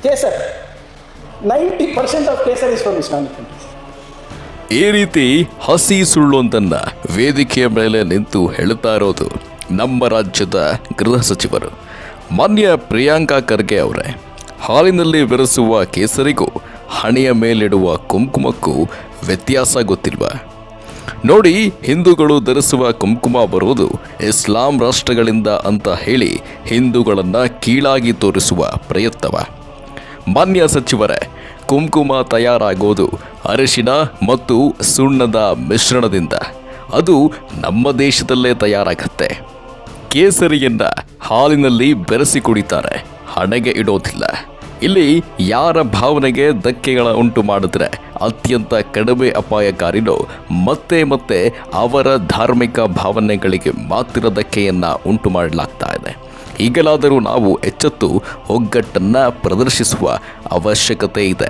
Kesar 90% of Kesar is from Islamic countries. ಈ ರೀತಿ ಹಸಿ ಸುಳ್ಳೊಂದನ್ನ ವೇದಿಕೆಯ ಮೇಲೆ ನಿಂತು ಹೇಳ್ತಾ ಇರೋದು ನಮ್ಮ ರಾಜ್ಯದ ಗೃಹ ಸಚಿವರು ಮಾನ್ಯ ಪ್ರಿಯಾಂಕಾ ಖರ್ಗೆ ಅವರೇ. ಹಾಲಿನಲ್ಲಿ ಬೆರೆಸುವ ಕೇಸರಿಗೂ ಹಣೆಯ ಮೇಲಿಡುವ ಕುಂಕುಮಕ್ಕೂ ವ್ಯತ್ಯಾಸ ಗೊತ್ತಿಲ್ವಾ? ನೋಡಿ, ಹಿಂದೂಗಳು ಧರಿಸುವ ಕುಂಕುಮ ಬರುವುದು ಇಸ್ಲಾಂ ರಾಷ್ಟ್ರಗಳಿಂದ ಅಂತ ಹೇಳಿ ಹಿಂದೂಗಳನ್ನು ಕೀಳಾಗಿ ತೋರಿಸುವ ಪ್ರಯತ್ನವ? ಮಾನ್ಯ ಸಚಿವರೇ, ಕುಂಕುಮ ತಯಾರಾಗೋದು ಅರಿಶಿನ ಮತ್ತು ಸುಣ್ಣದ ಮಿಶ್ರಣದಿಂದ. ಅದು ನಮ್ಮ ದೇಶದಲ್ಲೇ ತಯಾರಾಗತ್ತೆ. ಕೇಸರಿಯನ್ನ ಹಾಲಿನಲ್ಲಿ ಬೆರೆಸಿ ಕುಡಿತಾರೆ, ಹಣೆಗೆ ಇಡೋದಿಲ್ಲ. ಇಲ್ಲಿ ಯಾರ ಭಾವನೆಗೆ ಧಕ್ಕೆಗಳ ಉಂಟು ಮಾಡಿದ್ರೆ ಅತ್ಯಂತ ಕಡಿಮೆ ಅಪಾಯಕಾರಿನೋ ಮತ್ತೆ ಮತ್ತೆ ಅವರ ಧಾರ್ಮಿಕ ಭಾವನೆಗಳಿಗೆ ಮಾತ್ರ ಧಕ್ಕೆಯನ್ನು ಉಂಟು ಮಾಡಲಾಗ್ತಾ ಇದೆ. ಈಗಲಾದರೂ ನಾವು ಎಚ್ಚೆತ್ತು ಒಗ್ಗಟ್ಟನ್ನು ಪ್ರದರ್ಶಿಸುವ ಅವಶ್ಯಕತೆ ಇದೆ.